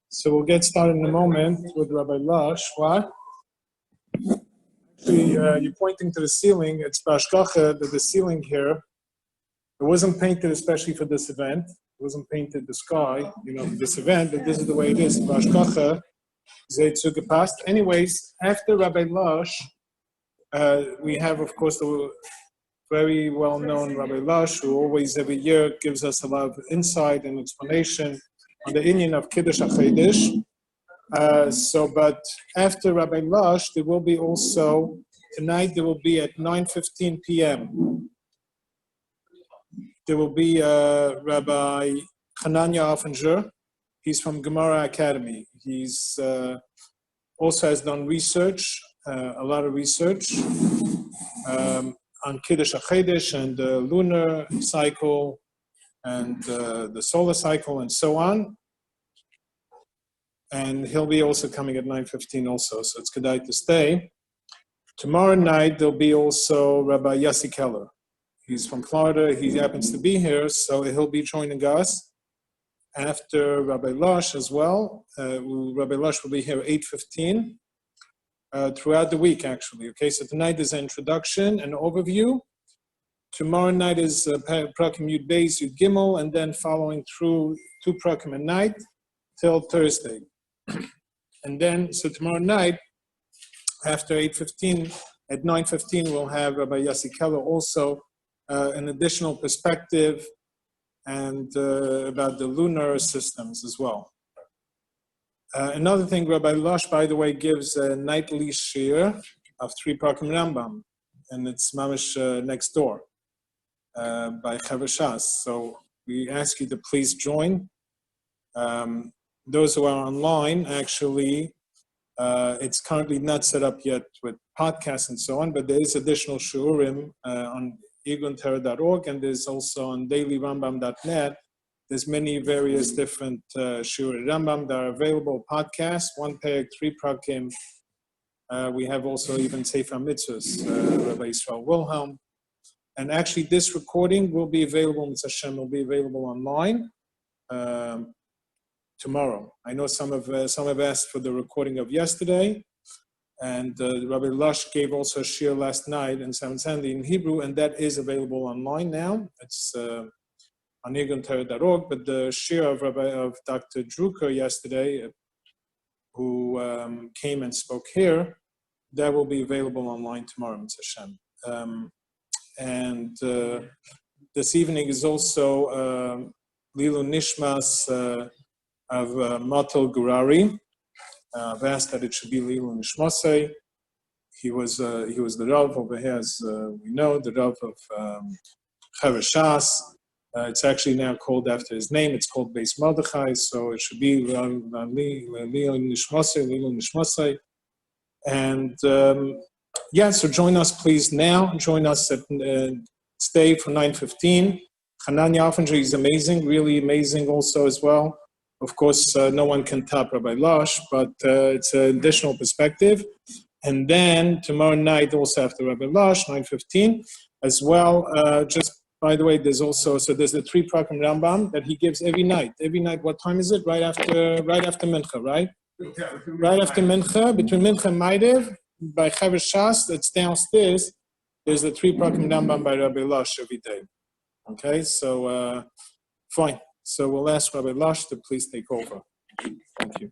So we'll get started in a moment with Rabbi Losh. What? Actually, you're pointing to the ceiling. It's b'hashgacha that the ceiling here, it wasn't painted especially for this event. It wasn't painted the sky, for this event, but this is the way it is. B'hashgacha, YITZCHOK past. Anyways, after Rabbi Losh, we have, of course, the very well-known Rabbi Losh, who always every year gives us a lot of insight and explanation on the inyan of Kiddush Hachodesh. But after Rabbi Losh, there will be also, tonight there will be at 9:15 p.m. There will be Rabbi Hananya Offenger. He's from Gemara Academy. He's also has done research, a lot of research on Kiddush Hachodesh and the lunar cycle and the solar cycle and so on. And he'll be also coming at 9:15 also, so it's kedai to stay. Tomorrow night, there'll be also Rabbi Yossi Keller. He's from Florida. He happens to be here, so he'll be joining us after Rabbi Losh as well. Rabbi Losh will be here 8:15 throughout the week, actually. Okay, so tonight is an introduction, an overview. Tomorrow night is Prakim Yud BEIS, Yud Gimel, and then following through 2 Prakim a night till Thursday. And then, so tomorrow night, after 8:15, at 9:15, we'll have Rabbi Yossi Keller also an additional perspective and about the lunar systems as well. Another thing, Rabbi Losh, by the way, gives a nightly shir of 3 Prakim Rambam, and it's mamish next door by Chaver Shas. So we ask you to please join. Those who are online, actually, it's currently not set up yet with podcasts and so on, but there is additional shurim on eguntera.org, and there's also on dailyrambam.net. There's many various different shiur Rambam that are available, podcasts, 1 peg, 3 prakim. We have also even Sefer Mitzvahs, Rabbi Yisrael Wilhelm. And actually, this recording will be available, Mitzvah Hashem, will be available online tomorrow. I know some have asked for the recording of yesterday, and Rabbi Losh gave also a shir last night in 770 in Hebrew, and that is available online now. It's on eguntera.org, but the shir of Dr. Drucker yesterday, who came and spoke here, that will be available online tomorrow, Mitzvah Hashem. And this evening is also Lilu Nishmas of Matel Gurari. I've asked that it should be Lilu Nishmasei. He was the Rav over here, as we know, the Rav of Chaver Shas. It's actually now called after his name. It's called Beis Mordechai, so it should be Lilu Nishmasei. And so join us please now. Join us at stay for 9:15. Hananya Offenger is amazing, really amazing also as well. Of course, no one can top Rabbi Losh, but it's an additional perspective. And then tomorrow night, also after Rabbi Losh, 9:15, as well. Just by the way, there's the 3 Prakim Rambam that he gives every night. Every night, what time is it? Right after Mincha, right? Right after Mincha, between Mincha and Maidev, by Chaver Shas, that's downstairs. There's the 3 Prakim Rambam by Rabbi Losh every day. Okay, so fine. So we'll ask Rabbi Losh to please take over. Thank you.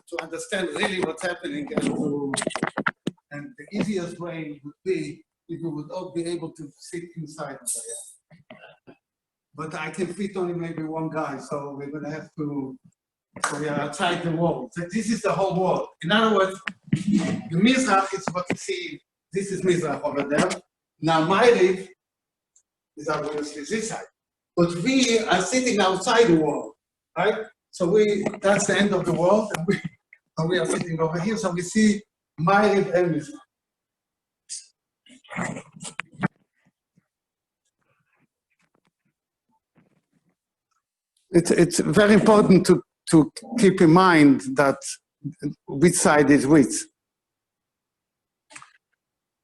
To understand really what's happening, and the easiest way would be if we would all be able to sit inside. But I can fit only maybe one guy, so we're going to have to. So we are outside the wall. So this is the whole wall. In other words, the Mizrach is what you see. This is Mizrach over there. Now Ma'ariv is obviously this side, but we are sitting outside the wall, right? So that's the end of the wall, and we are sitting over here, so we see Ma'ariv and Mizrach. It's very important to keep in mind that which side is which.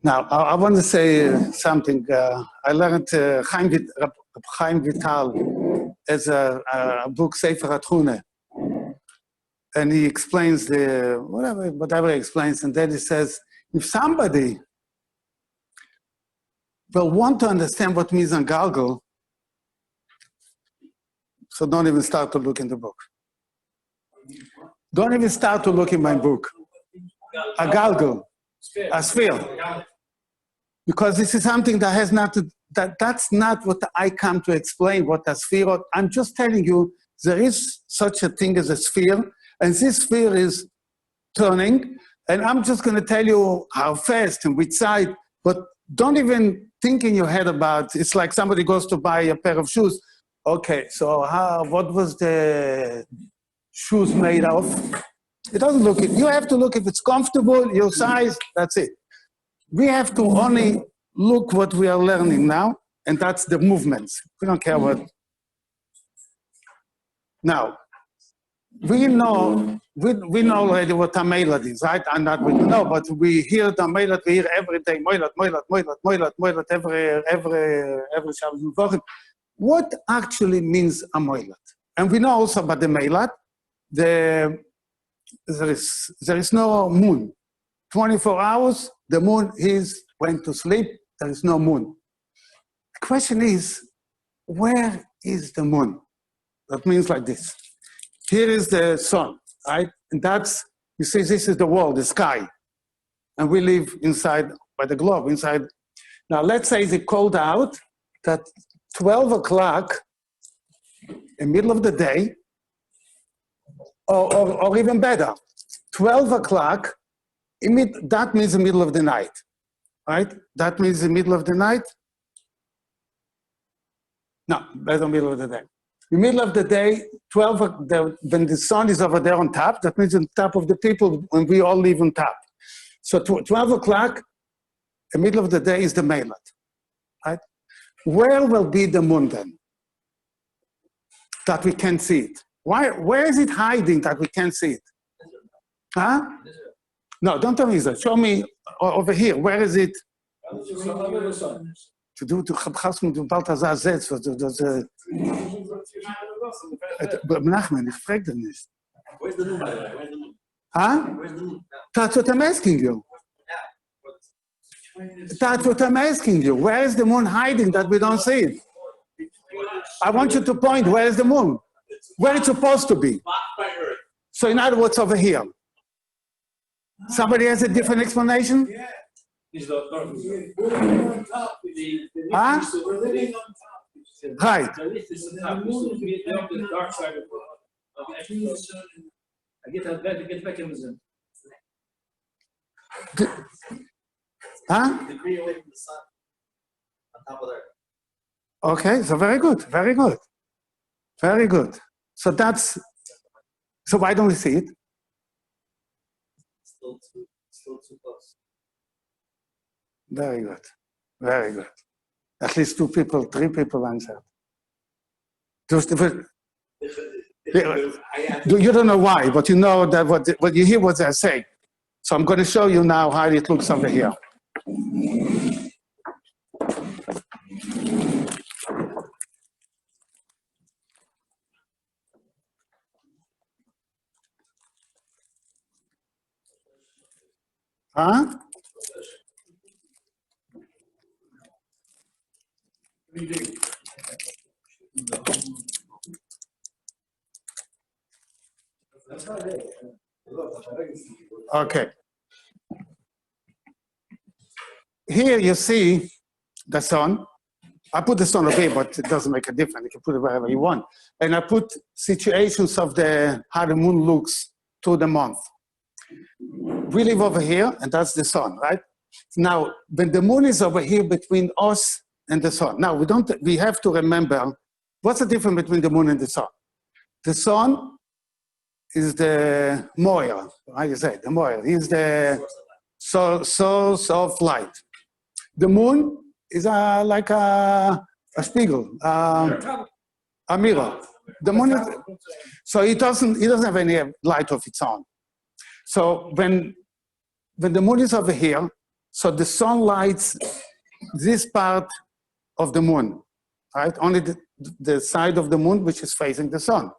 Now, I want to say something. I learned Chaim Vital as a book, Sefer HaTchune. And he explains whatever he explains, and then he says, if somebody will want to understand what means a galgal, so don't even start to look in the book. Don't even start to look in my book. A galgal, a sphere. Because this is something that has not to, that's not what I come to explain, what a sphere. I'm just telling you, there is such a thing as a sphere, and this sphere is turning, and I'm just going to tell you how fast and which side, but don't even think in your head about, it's like somebody goes to buy a pair of shoes. Okay, so what was the shoes made of? It doesn't look, you have to look if it's comfortable, your size, that's it. We have to only look what we are learning now, and that's the movements. We don't care what. Now, we know already what a melod is, right? And that we know, but we hear the melod, we hear every day, melod, every Shabbat. What actually means a melod? And we know also about the melod, there is no moon. 24 hours, the moon went to sleep, there is no moon. The question is, where is the moon? That means like this. Here is the sun, right? And that's, you see, this is the world, the sky. And we live inside, by the globe, inside. Now, let's say it's cold out, that 12 o'clock, in the middle of the day, or even better, 12 o'clock, that means the middle of the night, right? That means the middle of the night. No, that's the middle of the day. The middle of the day, when the sun is over there on top, that means on top of the people, when we all live on top. So 12 o'clock, the middle of the day is the melod, right? Where will be the moon then? That we can't see it. Where is it hiding that we can't see it? Huh? No, don't tell me that. Show me over here. Where is it? Du hast mit dem Balthasar setzt, Nachman, ich frage dich nicht. Where's the moon, by the way? Where's the moon? Huh? Where's the moon? That's what I'm asking you. That's what I'm asking you. Where is the moon hiding that we don't see it? I want you to point, where is the moon? Where it's supposed to be. So in other words, over here. Somebody has a different explanation? Yeah. Huh? Right. The dark side of I get back in the zone. Huh? Degree away from the sun. On top of there. Okay, so very good, very good. Very good. So why don't we see it? Still too close. Very good, very good. At least 3 people answered. You don't know why, but you know that what you hear what they're saying. So I'm going to show you now how it looks over here. Huh? Okay. Here you see the sun. I put the sun over here, but it doesn't make a difference. You can put it wherever you want. And I put situations of how the moon looks to the month. We live over here, and that's the sun, right? Now, when the moon is over here between us and the sun. Now, we have to remember, what's the difference between the moon and the sun? The sun is the moir, how you say it? The moir. He's the source of light. The moon is like a spiegel, a mirror. The moon is, so it doesn't have any light of its own. So when the moon is over here, so the sun lights this part of the moon, right? Only the side of the moon which is facing the sun.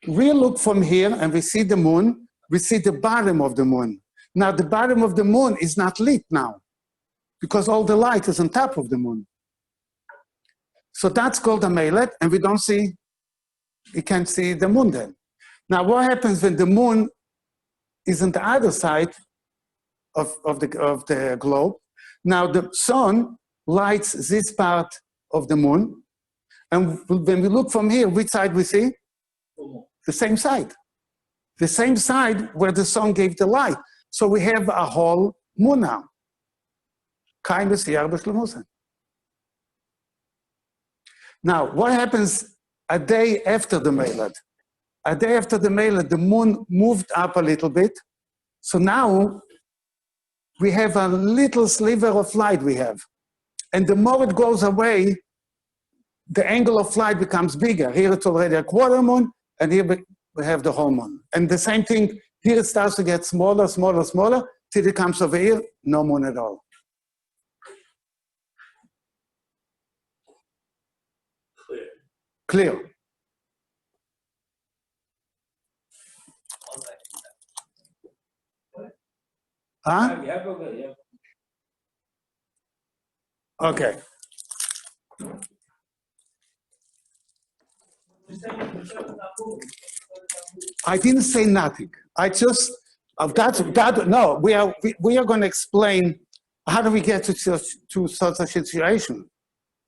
We look from here and we see the moon, we see the bottom of the moon. Now the bottom of the moon is not lit now because all the light is on top of the moon. So that's called a melet, and we can't see the moon then. Now what happens when the moon is on the other side of the globe? Now the sun lights this part of the moon, and when we look from here, which side we see? The same side. The same side where the sun gave the light. So we have a whole moon now. Now, what happens a day after the Melad? A day after the Melad, the moon moved up a little bit. So now we have a little sliver of light we have. And the more it goes away, the angle of light becomes bigger. Here it's already a quarter moon, and here we have the whole moon. And the same thing, here it starts to get smaller, smaller, smaller, till it comes over here, no moon at all. Clear. Huh? Okay. I didn't say nothing. I just, no, we are going to explain how do we get to such a situation.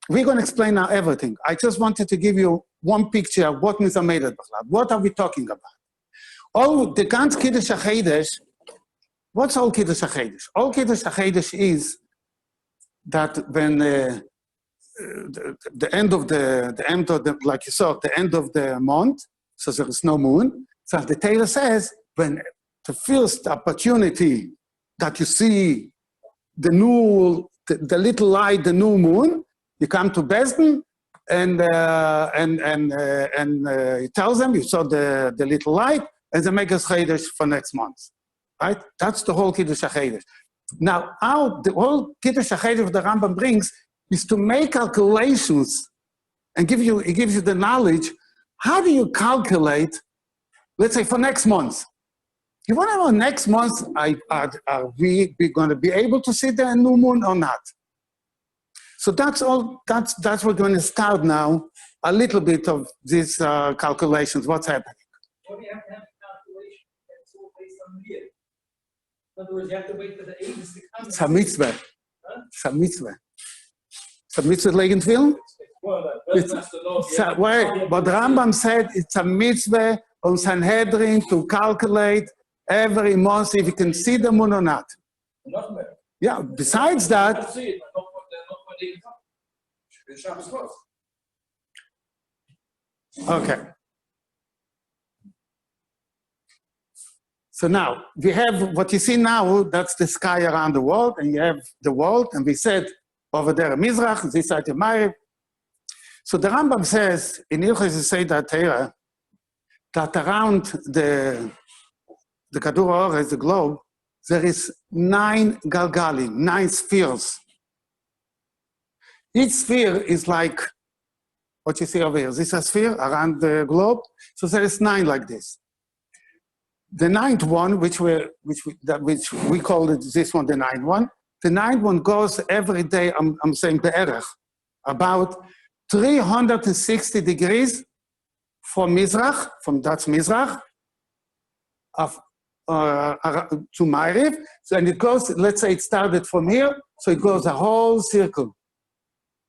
We're going to explain now everything. I just wanted to give you one picture of what is a Melad. What are we talking about? All the ganz Kiddush Hachodesh. What's all Kiddush Hachodesh? All Kiddush Hachodesh is that when the end of the like you saw, the end of the month, so there is no moon. So the Torah says when the first opportunity that you see the little light, the new moon, you come to Besden and he tells them you saw the little light, and they make a Chodesh for next month. Right? That's the whole Kiddush Hachodesh. Now, the whole Kiddush Hachodesh the Rambam brings is to make calculations and it gives you the knowledge. How do you calculate, let's say, for next month? You want to know next month, are we going to be able to see the new moon or not? So that's all. That's we're going to start now. A little bit of these calculations. What's happening? What do you have to have a calculation? That's all based on the year. In other words, you have to wait for the ages to come. It's a mitzvah. It's a mitzvah. It's a mitzvah legen film. What Rambam said, it's a mitzvah on Sanhedrin to calculate every month if you can see the moon or not. Yeah, besides that, okay. So now, we have what you see now, that's the sky around the world, and you have the world, and we said over there, Mizrach, this side, Ma'ariv. So the Rambam says, in Ilchis Seder Torah, that around the Kadur Haaretz, the globe, there is 9 galgalim, 9 spheres. Each sphere is like what you see over here. This is a sphere around the globe, so there is 9 like this. The 9th one, which we call it this one, the 9th one. The 9th one goes every day. I'm saying be'erech, about 360 degrees from Mizrach, that's Mizrach, to Ma'ariv. So, and it goes. Let's say it started from here, so it goes a whole circle,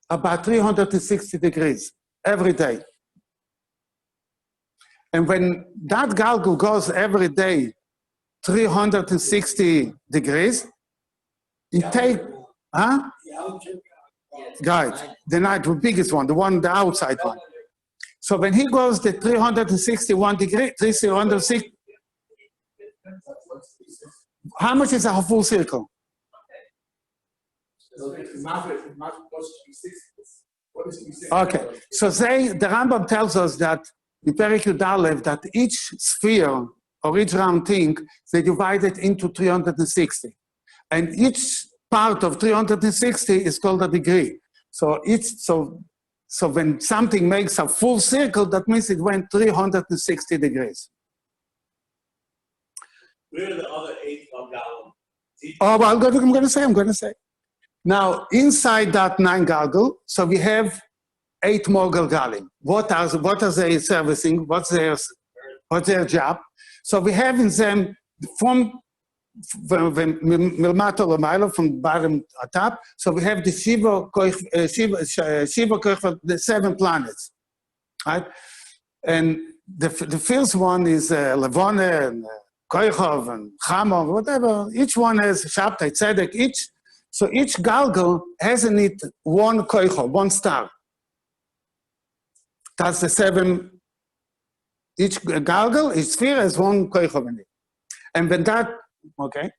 about 360 degrees every day. And when that galgal goes every day 360 degrees, it takes, Guide, the night, the biggest one, the outside one. So when he goes the 361 degrees, 360, how much is a full circle? Okay, so the Rambam tells us that in Perek Yud Aleph that each sphere or each round thing, they divide it into 360. And each part of 360 is called a degree. So when something makes a full circle, that means it went 360 degrees. Where are the other 8 galgal? Oh, well, I'm going to say. Now, inside that 9 galgal, so we have 8 more galgalim. What are they servicing? What's their job? So we have in them from Milmato Lamailo, from bottom to top. So we have the Shiva Koich, the 7 planets, right? And the first one is Levone and Koichov and Chamov, whatever. Each one has Shabtai, Tzedek, so each galgal has in it one Koichov, one star. That's the 7. Each galgal, each sphere has one Koichov in it. And when that, okay,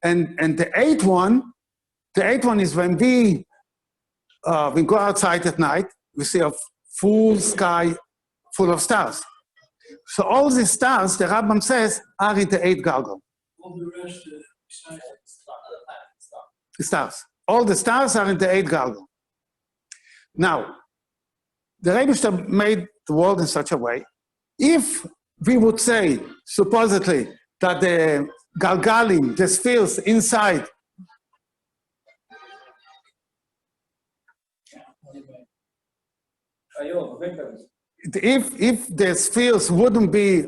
and the 8th one is when we go outside at night, we see a full sky full of stars. So all these stars, the Rambam says, are in the 8th galgal. All the rest Stars. All the stars are in the 8th galgal. Now, the Rebbe made the world in such a way, if we would say, supposedly, that the galgalim, the spheres inside, if the spheres wouldn't be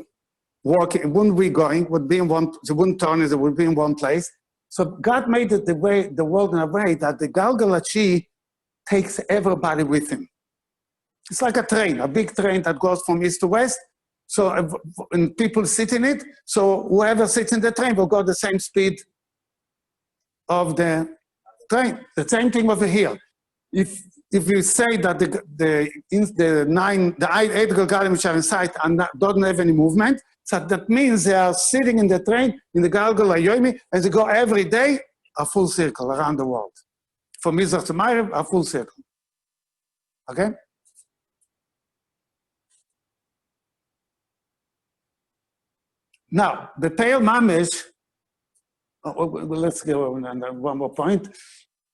working, wouldn't be going, would be in one, they wouldn't turn, it would be in one place. So God made it the world in a way that the Galgalachi takes everybody with him. It's like a train, a big train that goes from east to west. So and people sit in it, so whoever sits in the train will go the same speed of the train. The same thing over here. If you say that the 8 Galgalim which are inside and don't have any movement, so that means they are sitting in the train in the Galgal Ayomi, and they go every day a full circle around the world. From Mizrach to Ma'ariv, a full circle. Okay? Now, the pale mamish, let's go on one more point.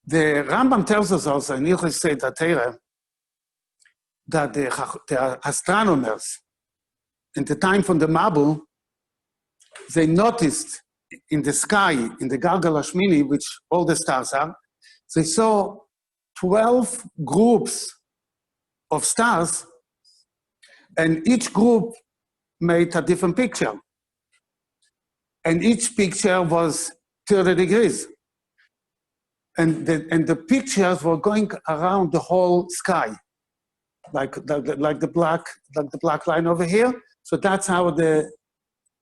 The Rambam tells us also in Ilchos Seder Torah that the astronomers in the time from the Mabul, they noticed in the sky, in the Galgal Hashmini, which all the stars are, they saw 12 groups of stars, and each group made a different picture. And each picture was 30 degrees. And the pictures were going around the whole sky, like the black line over here. So that's how the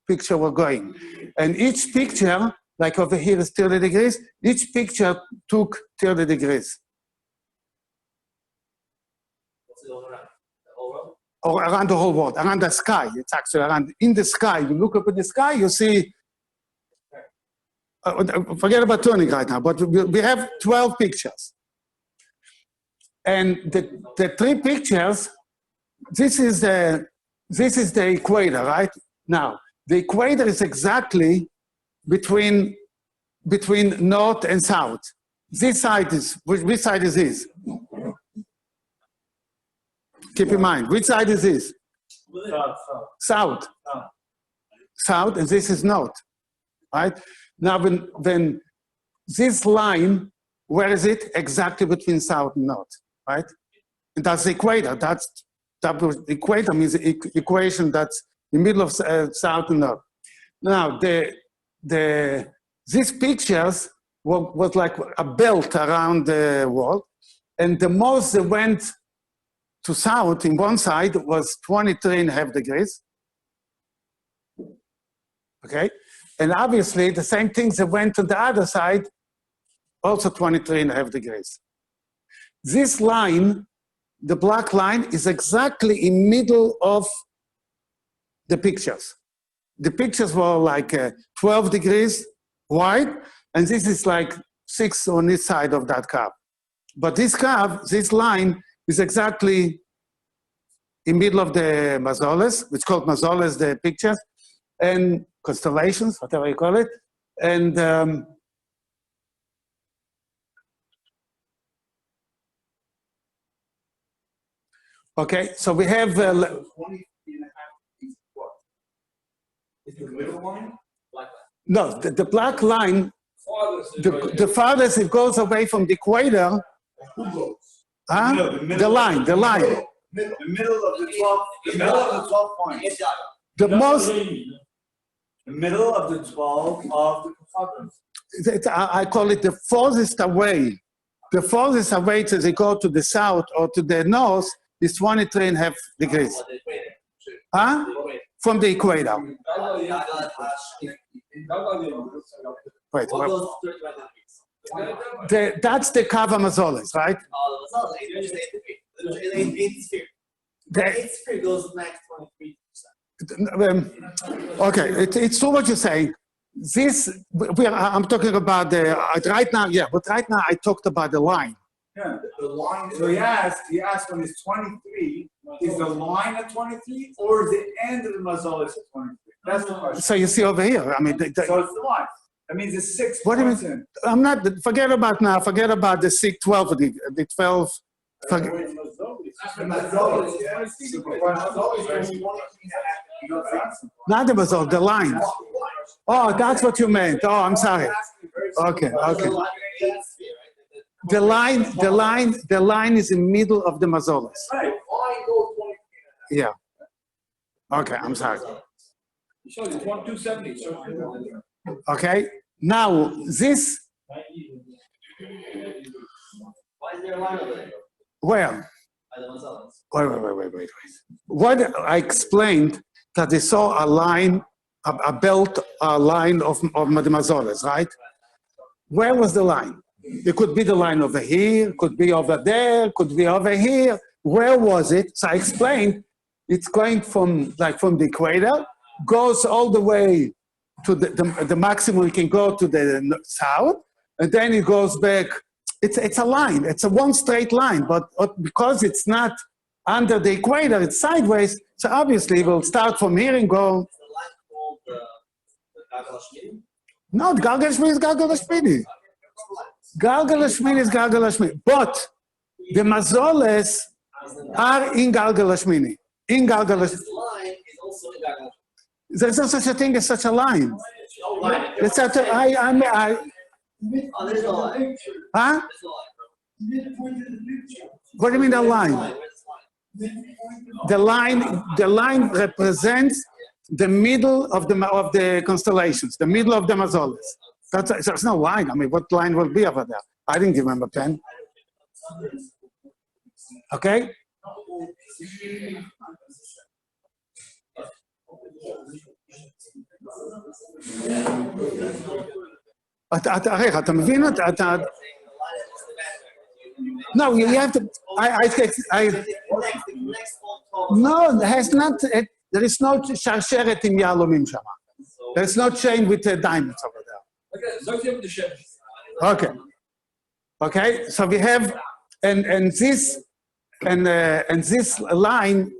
picture was going. And each picture, like over here is 30 degrees, each picture took 30 degrees. What's it going around? The whole world? Or around the whole world, around the sky. It's actually around, in the sky. You look up at the sky, you see, forget about turning right now, but we have 12 pictures. And the 3 pictures, this is the equator, right? Now, the equator is exactly between north and south. This side is, which side is this? Keep in mind, which side is this? South. South, and this is north, right? Now, when this line, where is it? Exactly between south and north, right? And that's the equator. The equator means the equation that's in the middle of south and north. Now, these pictures was like a belt around the world, and the most they went to south in one side was 23.5 degrees. Okay? And obviously, the same things that went to the other side, also 23.5 degrees. This line, the black line, is exactly in middle of the pictures. The pictures were like 12 degrees wide, and this is like 6 on each side of that curve. But this curve, this line, is exactly in middle of the mazoles. It's called mazoles, the pictures, and constellations, whatever you call it. And okay, so we have 20 and a half is what? Is the middle line? Like no, the black line. The farthest it goes away from the equator. Who goes? Huh? The line. The middle of the 12 points. The most. The middle of the 12 of the quadrants. I call it the farthest away. The farthest away as they go to the south or to the north is 23.5 degrees. Huh? From the equator. Wait, what well, goes 35 degrees? that's the Kava Mazoles, right? Oh, the 8 sphere. The- 8 sphere goes max 23%. Okay, it's true what you're saying. I'm talking about the, right now, yeah, but right now I talked about the line. Yeah, the line. So he asked when it's 23, is the line at 23 or is the end of the mazolis at 23? That's the question. So you see over here, I mean, So it's the line. That means it's 6 what do you points mean? in. I'm not, forget about the 6, 12, the 12. Forget, not the Mazol, the line. Oh, that's what you meant. Oh, I'm sorry. Okay. The line is in the middle of the Mazoles. Right. Yeah. Okay, I'm sorry. So it's 270. Okay. Now this. Why is there a line over there? Where? By the Mazoles. Wait. What I explained that they saw a line, a belt, a line of the Mazoles, right? Where was the line? It could be the line over here, could be over there, could be over here. Where was it? So I explained it's going from the equator, goes all the way to the maximum it can go to the south, and then it goes back. It's a line. It's a one straight line, but because it's not under the equator, it's sideways. So obviously, we'll start from here and go. Is the line called the Gagalashmini? No, the Galgalashmini is Galgalashmini. Galgalashmini is Galgalashmini. But the Mazoles are in Galgalashmini. In Galgalashmini. This line is also in Gagalashmini. There's no such a thing as such a line. No line. It's such a, Oh, there's no line. huh? There's no line, bro. What do you mean the line? Where's this line? The line represents the middle of the constellations, the middle of the Mazoles. There's no line. I mean, what line will be over there? I didn't give him a pen. Okay? אתה מבין? No, you have to. No, there has not. There is no שרשרת עם יהלומים שם. There is no chain with diamonds over there. Okay. Okay. So we have, and this line,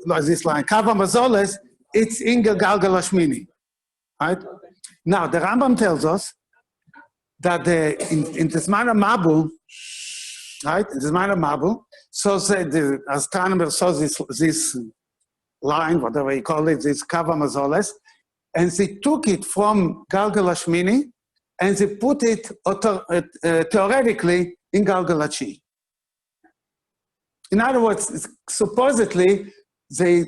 Kava Mazoles, it's in Galgalashmini, right? Now the Rambam tells us that in the Zman HaMabul, right? In the Zman HaMabul, so the astronomer saw this line, whatever you call it, this Kava Mazoles, and they took it from Galgalashmini and they put it theoretically in Galgalachi. In other words, supposedly they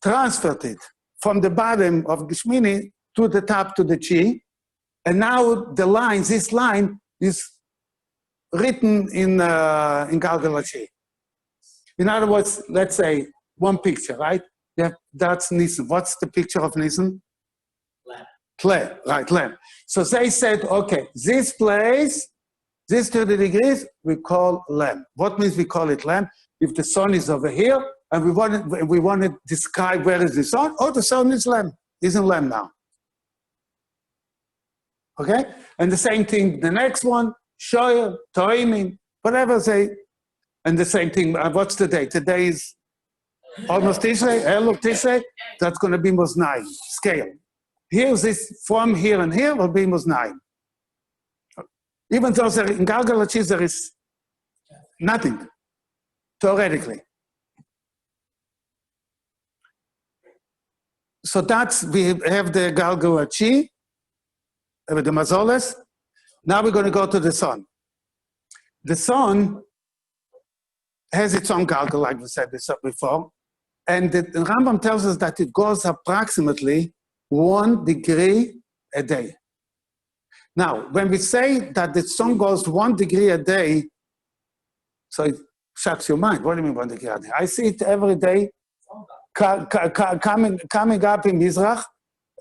transferred it from the bottom of the Shmini to the top to the Chi, and now the line, this line, is written in Galgalachi. In other words, let's say one picture, right? Yeah, that's Nisan. What's the picture of Nisan? Lamb. Lamb, right, lamb. So they said, okay, this place, this 30 degrees, we call lamb. What means we call it lamb? If the sun is over here, and we want to describe where is the sun, oh, the sun is lamb, isn't lamb now. Okay? And the same thing, the next one, shoyer, toimim, whatever they, And the same thing, what's the day? Today is almost Tishrei, Elul Tishrei, that's going to be Moznaim, scale. Here's this, from here and here will be Moznaim. Even though in Galgal Achi there is nothing, theoretically. So that's, we have the Galgal Achi, with the Mazoles. Now we're going to go to the sun. The sun has its own Galgal, like we said this before. And the Rambam tells us that it goes approximately 1 degree a day. Now, when we say that the sun goes 1 degree a day, so it shocks your mind. What do you mean 1 degree a day? I see it every day coming up in Mizrach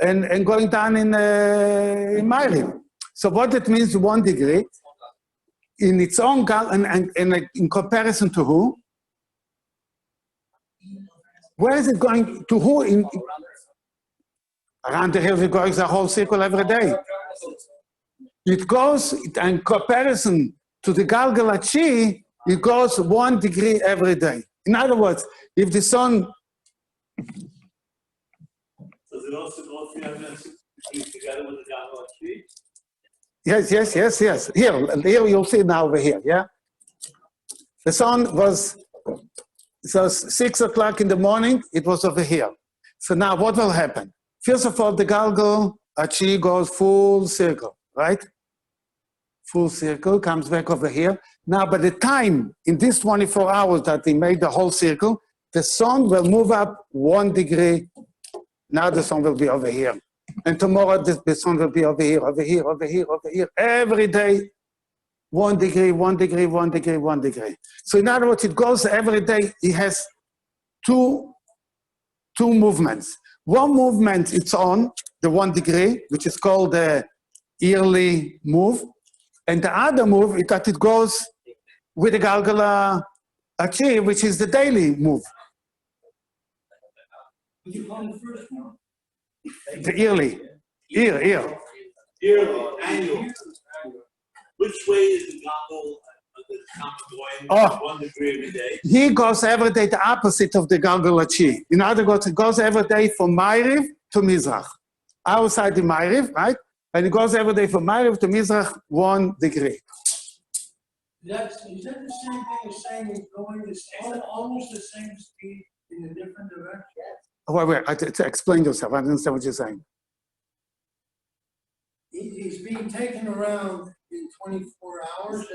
and going down in Ma'ariv. So what it means 1 degree, in its own and in comparison to who? Where is it going to who? Around the hills, it goes a whole circle every day. It goes, in comparison to the Galgal Achi, it goes 1 degree every day. In other words, if the sun... Does it also go 360 degrees together with the Galgal Achi? Yes. Here you'll see now over here, yeah? The sun was, so 6 o'clock in the morning, it was over here. So now what will happen? First of all, the Galgal Achi goes full circle, right? Full circle, comes back over here. Now, by the time, in these 24 hours that he made the whole circle, the sun will move up 1 degree. Now the sun will be over here. And tomorrow the sun will be over here, over here, over here, over here. Every day, 1 degree, 1 degree, 1 degree, 1 degree. So in other words, it goes every day. It has two movements. One movement, it's on the 1 degree, which is called the yearly move. And the other move is that it goes with the Galgal Achi, which is the daily move. Would you call it first one? The yearly. Yearly, Annual. Which way is the Galgal going? Oh. 1 degree every day. He goes every day the opposite of the Galgal Achi. In other words, it goes every day from Ma'ariv to Mizrach. Outside the Ma'ariv, right? And it goes every day from Ma'ariv to Mizrach 1 degree. Is that the same thing as saying it's going almost the same speed in a different direction? Wait, explain yourself. I don't understand what you're saying. He's being taken around in 24 hours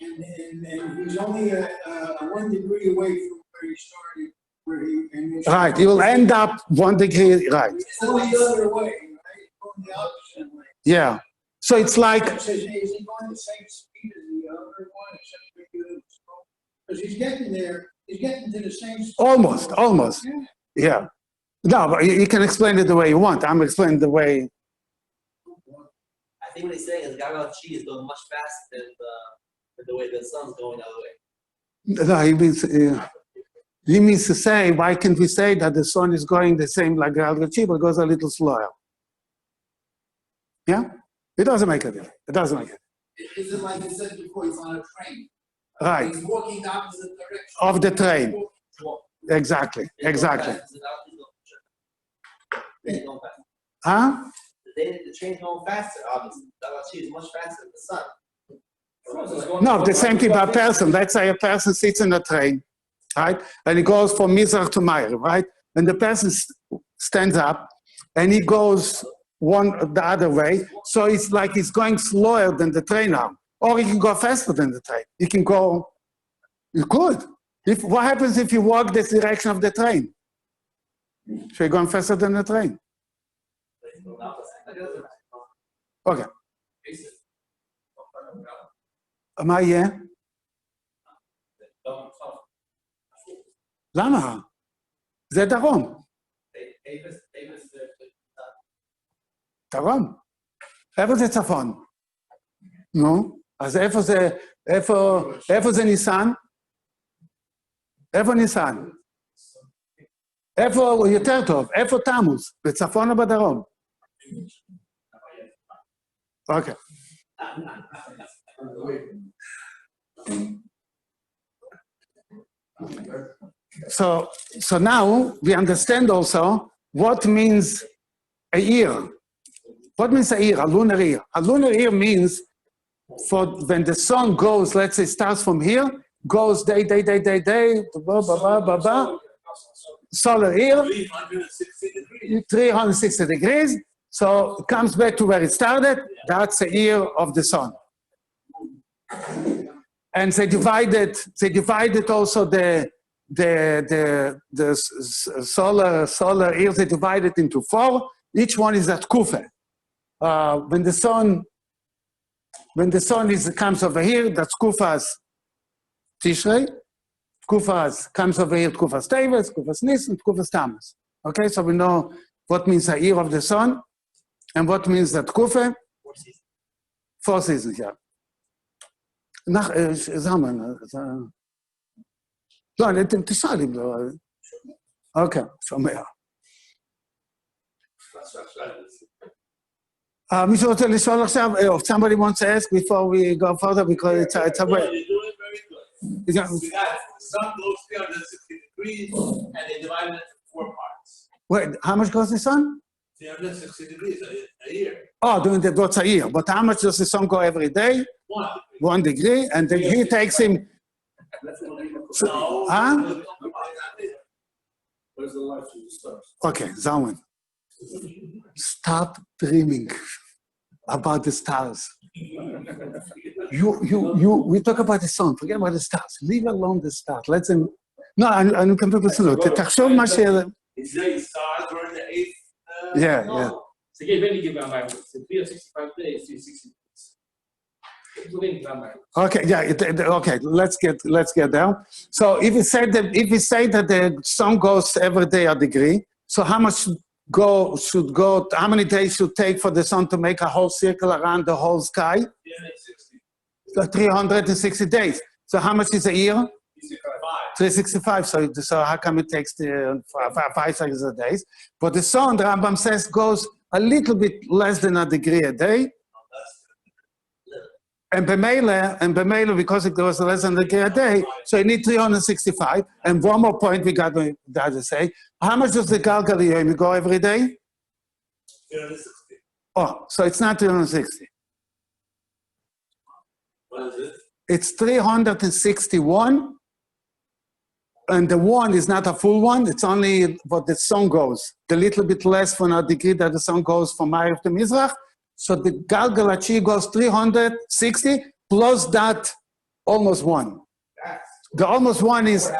and he's only 1 degree away from where he started. Right, you will end up 1 degree, right. It's going the other way, right? Going the opposite way. Yeah. So it's like, Is he going the same speed as the other one, except maybe a little slow? Because he's getting there, he's getting to the same speed. almost. Yeah. No, but you can explain it the way you want. I'm explaining the way. I think what he's saying is Galgal Achi is going much faster than the way the sun's going the other way. No, he means to say, why can't we say that the sun is going the same like Galgal Achi, but goes a little slower? Yeah? It doesn't make a difference. It doesn't make a difference. Is it like you said before, he's on a train? Right. He's walking the opposite direction. Of the train. Exactly. Huh? The train's going faster, obviously. Galgal Achi is much faster than the sun. No, the same thing by a person. Let's say a person sits in a train, right? And he goes from Mizrach to Ma'ariv, right? And the person stands up and he goes the other way. So it's like he's going slower than the train now. Or he can go faster than the train. He can go, you could. What happens if you walk this direction of the train? So you're going faster than the train. Okay. מה יהיה? למה? זה דרום. דרום. איפה זה צפון? נו, אז איפה זה ניסן? איפה ניסן? איפה יותר טוב? איפה תמוז? בצפון או בדרום? אוקיי. So now we understand also what means a year. What means a year, a lunar year? A lunar year means for when the sun goes, let's say starts from here, goes day, solar year, 360 degrees. So it comes back to where it started. That's a year of the sun. And they divided also the solar years, they divided into 4. Each one is at Kufa. When the sun comes over here, that's Kufa's Tishrei. Kufa's comes over here, Kufa's Teves, Kufa's Nisan, Kufa's Tammuz. Okay, so we know what means a year of the sun and what means that Kufa. 4 seasons, yeah. לא, תשאל אם לא... אוקיי, שומע. מישהו רוצה לשאול עכשיו? If somebody wants to ask before we go further, because it's a way. You're doing very good. We got sun goes 360 degrees, and they divided it into 4 parts. Wait, how much goes the sun? 360 degrees a year. Oh, doing the dots a year. But how much does the sun go every day? 1 degree. And then he takes him... No. Huh? Where's the light from the stars? Okay, Zalman. Stop dreaming about the stars. We talk about the sun, forget about the stars. Leave alone the stars. Let them... No, אני מקבל בסדר. תחשוב מה ש... Is there stars during the 8th? Yeah. So give any give my mind. So 365 days, 360 days. Okay, yeah. Okay, let's get down. So if we say that the sun goes every day a degree, so how much should go? How many days should take for the sun to make a whole circle around the whole sky? 360 days. So how much is a year? 365. So how come it takes 5 seconds a day? But the sun, the Rambam says, goes a little bit less than a degree a day. And B'meila, because it goes less than a degree a day, so you need 365. And one more point we got to say, how much does the Galgal Yom go every day? 360. Oh, so it's not 360. What is it? It's 361. And the 1 is not a full one, it's only what the sun goes. The little bit less from a degree that the sun goes from Ma'ariv to Mizrach. So the Galgalachi goes 360 plus that almost 1. The almost 1 is...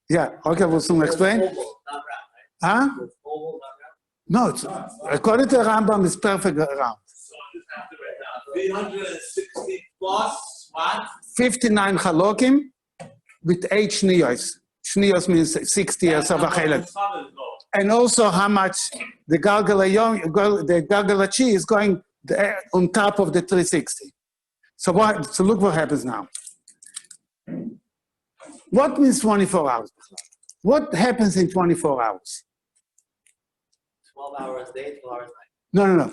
Yeah, okay, we'll soon explain. Huh? No, it's, according to Rambam, it's perfect round. So you have to write down 360 plus what? 59 halokim with 8 shniyos. Shniyos means 60 years of a chelek. And also how much the Galgalachi is going on top of the 360. So look what happens now. What means 24 hours? What happens in 24 hours? 12 hours day, 12 hours night. No.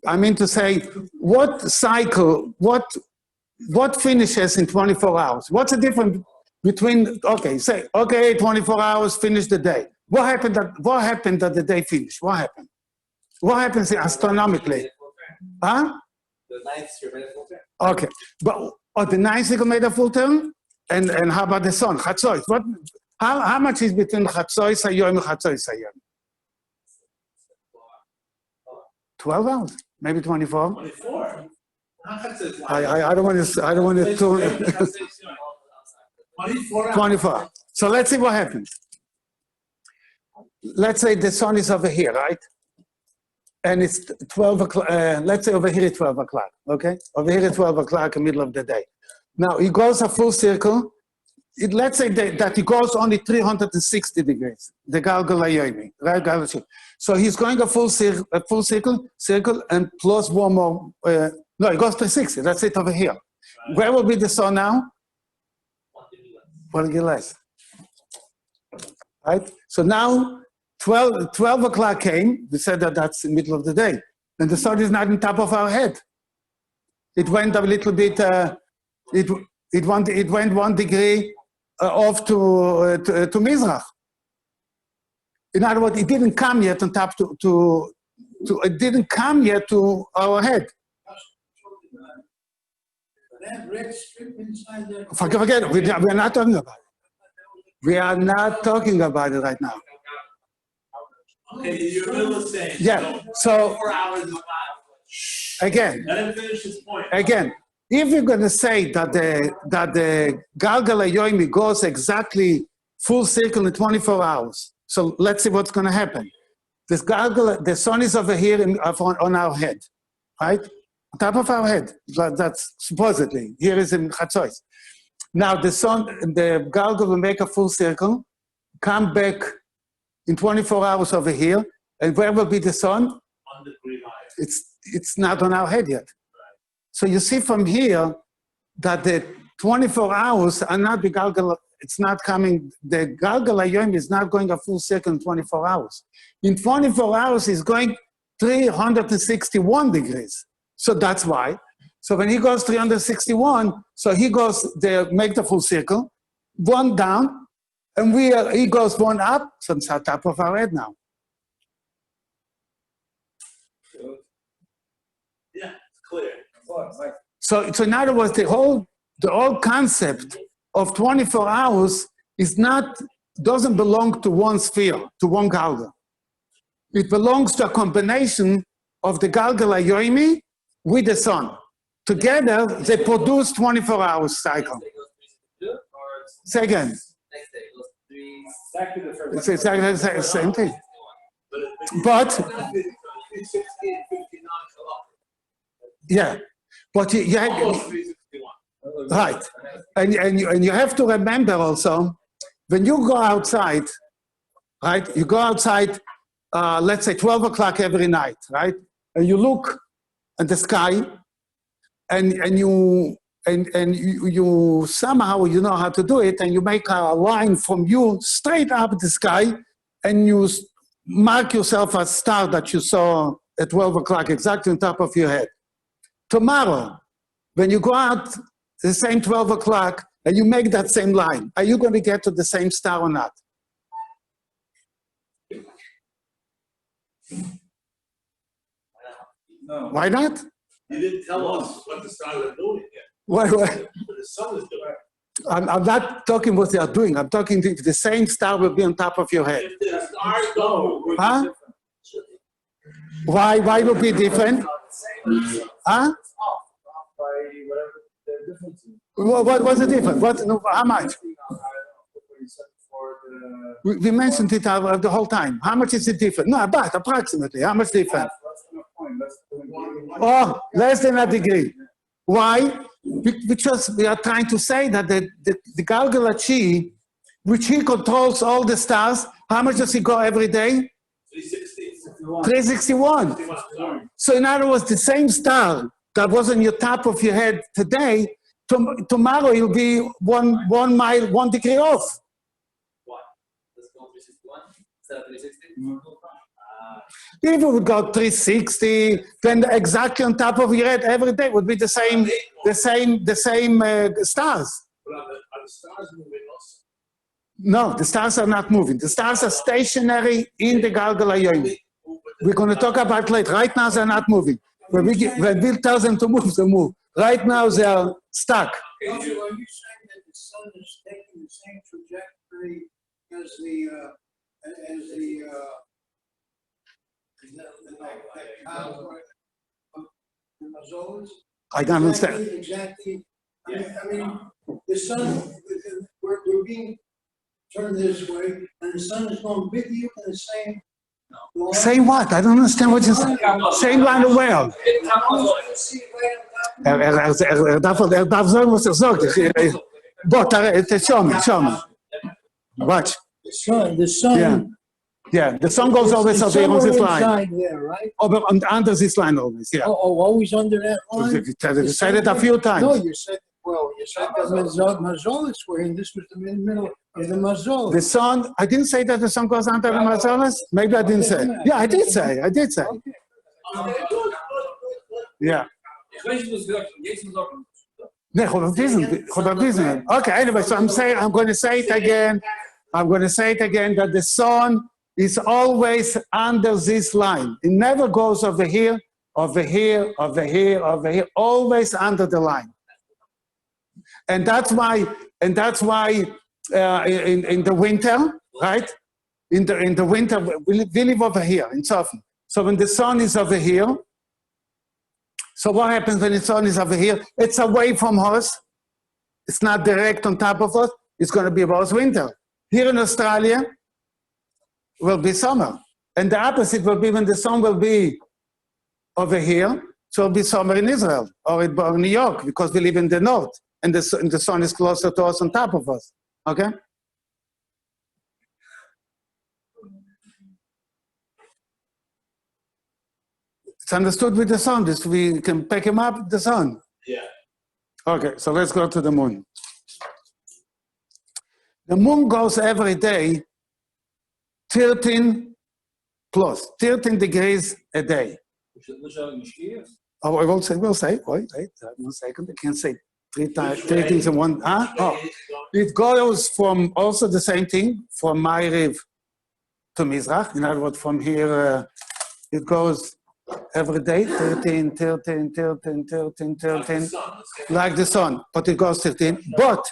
I mean to say, what cycle, what finishes in 24 hours? What's the difference between, okay, say, okay, 24 hours, finish the day. What happened that the day finished? What happened? What happens astronomically? Huh? The nights you're made full term. Okay, but the night cycle made a full term? And how about the sun? Chatzois. How much is between Chatzois Hayom and Chatzois Hayom? 12 hours, maybe 24. 24. I don't want to. 24. So let's see what happens. Let's say the sun is over here, right? And it's 12 o'clock. Let's say over here it's 12 o'clock. Okay, over here it's 12 o'clock, in the middle of the day. Now it goes a full circle. Let's say that it goes only 360 degrees. The Galgal Hayomi, right? So he's going a full circle, and plus one more. No, it goes 360. That's it over here. Where will be the sun now? 1 degree less. Right? So now 12 o'clock came. We said that that's the middle of the day, and the sun is not on top of our head. It went a little bit. It went 1 degree off to Mizrach. In other words, it didn't come yet on top it didn't come yet to our head. That red strip inside that. Forget it. We're not talking about it. We are not talking about it right now. Okay, you're middle of saying. Yeah, so 4 hours is not. again, Let him finish his point. Again, if you're going to say that the Galgal Yoimi goes exactly full circle in 24 hours, so let's see what's going to happen. This Galgal, the sun is over here on our head, right? On top of our head. That's supposedly. Here is in Chatzois. Now the sun, the Galgal will make a full circle, come back in 24 hours over here, and where will be the sun? 1 degree higher. It's not on our head yet. So you see from here that the 24 hours are not the Galgal, it's not coming, the Galgal Hayom is not going a full circle in 24 hours. In 24 hours, it's going 361 degrees. So that's why. So when he goes 361, so he goes there, make the full circle, one down, and he goes one up, so it's on top of our head now. Yeah, it's clear. So in other words, the whole concept of 24 hours doesn't belong to one sphere, to one Galgal. It belongs to a combination of the Galgal Hayomi with the sun. Together, they produce 24 hours cycle. Say again. It's exactly the same thing. But, yeah. But you have, Almost 361. right, and you have to remember also, when you go outside, right, you go outside, let's say 12 o'clock every night, right, and you look at the sky, and you somehow you know how to do it, and you make a line from you straight up the sky, and you mark yourself a star that you saw at 12 o'clock exactly on top of your head. Tomorrow, when you go out the same 12 o'clock and you make that same line, are you going to get to the same star or not? No. Why not? You didn't tell us what the stars are doing yet. Why? What the sun is doing. I'm not talking what they are doing. I'm talking the same star will be on top of your head. If the stars don't move, Huh? Why would it be different? Huh? What was the difference? How much? We mentioned it the whole time. How much is it different? No, but approximately. How much different? Oh, less than a degree. Why? Because we are trying to say that the Galgal Hachi, which he controls all the stars, how much does he go every day? 361. So in other words, the same star that was on your top of your head today, tomorrow it'll be one mile, 1 degree off. If it would go 360, then exactly on top of your head every day would be the same stars. But are the stars moving also? No, the stars are not moving. The stars are stationary in the Galgal Hayomi. We're going to talk about later. Right now, they're not moving. When we tell them to move, they move. Right now, they are stuck. Also, are you saying that the sun is taking the same trajectory as the mazolas? I don't understand. Exactly. I mean, the sun, we're being turned this way, and the sun is going with you in the same. Say what? I don't understand what you're saying. Same line of where? darf sagen, was sagt. Boah, show me. Watch. The sun. Yeah, the sun goes always up here on this line. Inside there, right? Under this line always, yeah. Always under that line? You said it a few times. No, you said the mazolas were in. This was the middle of the mazolas. The sun, I didn't say that the sun goes under the mazolas? Maybe I didn't say. Yeah, I did say. Yeah. No, Chabad isn't. Okay, anyway, so I'm going to say it again. I'm going to say it again that the sun is always under this line. It never goes over here, over here, over here, over here, always under the line. And that's why in the winter, right? In the winter, we live over here in Soften. So when the sun is over here, so what happens when the sun is over here? It's away from us. It's not direct on top of us. It's going to be about winter. Here in Australia, will be summer. And the opposite will be when the sun will be over here. So it'll be summer in Israel or in New York because we live in the north. And the sun is closer to us on top of us. Okay? It's understood with the sun. We can pick him up, the sun. Yeah. Okay, so let's go to the moon. The moon goes every day 13 degrees a day. Oh, we'll say, wait, 1 second. I can't say three things in one. Huh? Oh. It goes from also the same thing, from Ma'ariv to Mizrach. In other words, from here, it goes every day, 13, like the sun, but it goes 13. But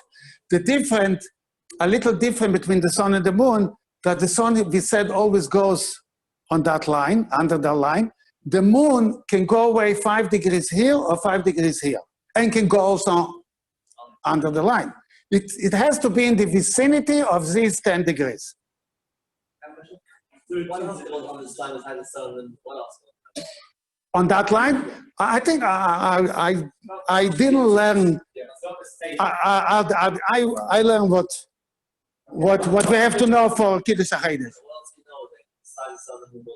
a little different between the sun and the moon, that the sun, we said, always goes on that line, under that line. The moon can go away 5 degrees here or 5 degrees here, and can go also under the line. It has to be in the vicinity of these 10 degrees. What else goes on this line beside the sun and what else? On that line, I think I didn't learn. I learned what we have to know for Kiddush Hachodesh. What else do you know beside the sun and the moon?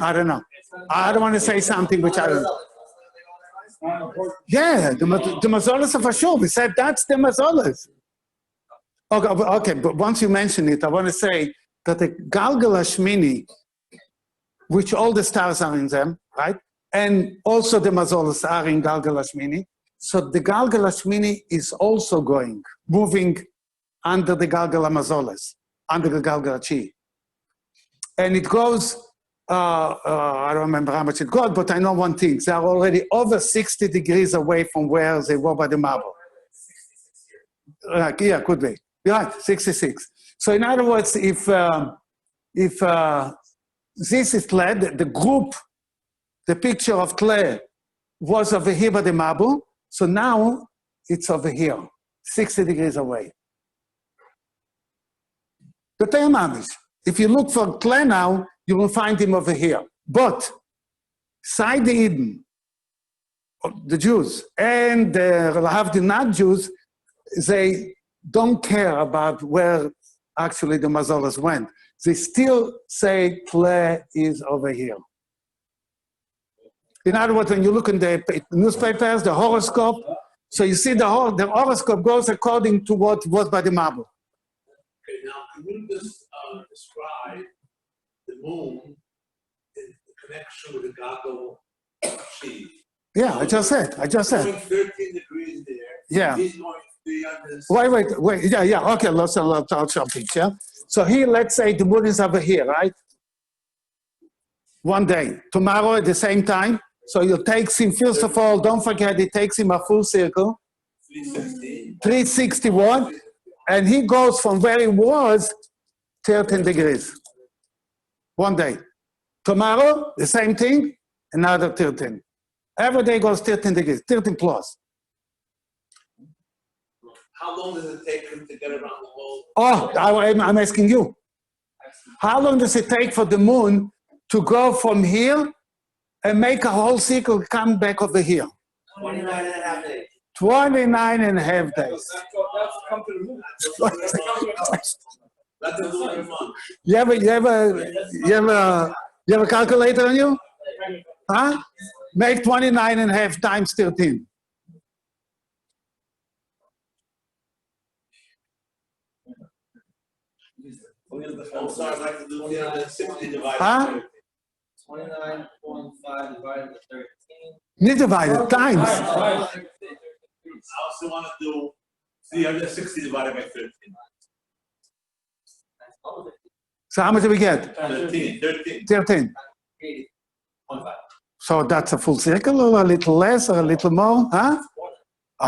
I don't know. I don't want to say something which I don't know. Yeah, the mazolas are for sure. We said that's the mazolas. Okay, but once you mention it, I want to say that the Galgal Hashmini, which all the stars are in them, right? And also the mazolas are in Galgal Hashmini. So the Galgal Hashmini is also moving under the Galgal Mazolas, under the Galgal Chi. And it goes, I don't remember how much it goes, but I know one thing. They are already over 60 degrees away from where they were by the marble. Yeah, could be. You're right, 66. So in other words, if this is Tle, the group, the picture of Tle was over here by the marble, so now it's over here, 60 degrees away. The Mamish. If you look for Tle now, you will find him over here. But Side the Eden, the Jews, and the not Jews, they don't care about where actually the Mazolas went. They still say Tle is over here. In other words, when you look in the newspapers, the horoscope, so you see the horoscope goes according to what was by the marble. Okay, now can you just describe the moon in the connection with the Galgal Chi? Yeah, I just said. Going 13 degrees there. Yeah. He's going to be on this. Wait. Yeah. Okay, let's show picture. Yeah? So here, let's say the moon is over here, right? One day. Tomorrow at the same time. So it takes him, first of all, don't forget, it takes him a full circle. 361. And he goes from where he was 13 degrees. One day. Tomorrow, the same thing, another 13. Every day goes 13 degrees, 13 plus. How long does it take him to get around the whole? Oh, I'm asking you. How long does it take for the moon to go from here and make a whole circle come back over here? 29 and a half days. 29 and a half days. That's come to the moon. That's a lunar month. You have a calculator on you? Huh? Make 29 and a half times 13. I'm sorry, I'd like to do 60 divided by Huh? 30. 29.5 divided by 13. Need divided times. I also want to do 360 divided by 13. So how much do we get? 13. 13. 80.5. So that's a full circle, or a little less, or a little more, huh?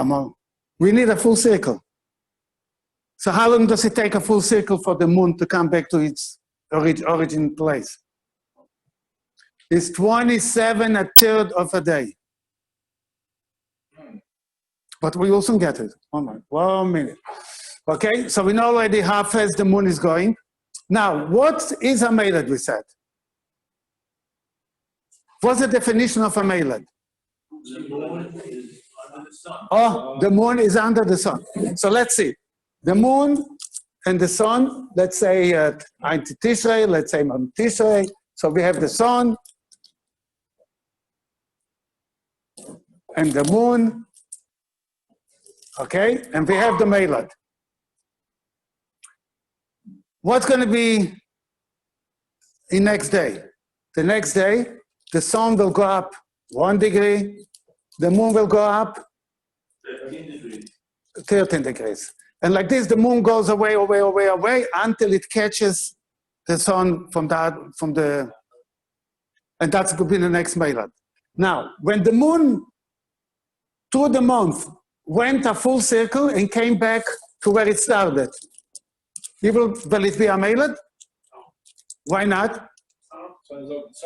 More. We need a full circle. So how long does it take a full circle for the moon to come back to its origin place? It's 27 1/3 of a day. But we will soon get it. 1 minute. Okay, so we know already how fast the moon is going. Now, what is a Meled, we said? What's the definition of a Meled? The moon is under the sun. Oh, the moon is under the sun. So let's see. The moon and the sun, let's say Ein Tishrei, let's say Mam Tishrei. So we have the sun and the moon. Okay, and we have the Meled. What's going to be in next day? The next day, the sun will go up 1 degree, the moon will go up 13 degrees. 13 degrees. And like this, the moon goes away until it catches the sun and that's going to be the next Meled. Now, when the moon through the month went a full circle and came back to where it started, will it be a Meled? Why not? Sun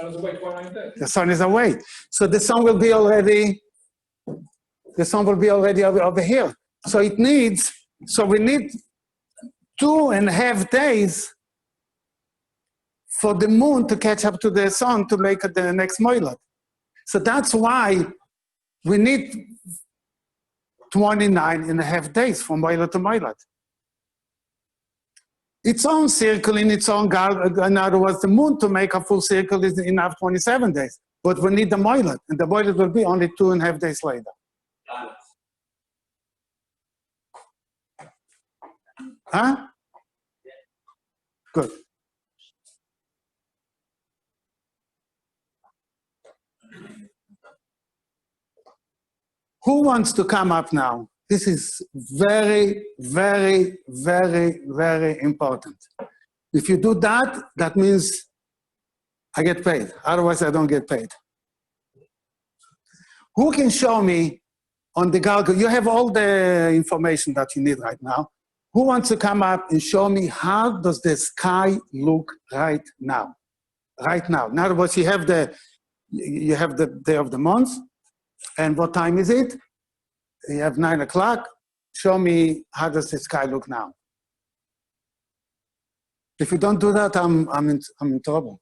is away 29 days. The sun is away. So the sun will be already over here. So we need 2.5 days for the moon to catch up to the sun to make the next Meled. So that's why we need 29.5 days from Meled to Meled. Its own circle in its own guard, in other words, the moon to make a full circle is enough 27 days. But we need the Meled, and the Meled will be only 2.5 days later. Huh? Good. Who wants to come up now? This is very, very, very, very important. If you do that, that means I get paid. Otherwise, I don't get paid. Who can show me on the Galgal? You have all the information that you need right now. Who wants to come up and show me how does the sky look right now? Right now. In other words, you have the day of the month, and what time is it? You have 9 o'clock. Show me how does the sky look now. If you don't do that, I'm in trouble.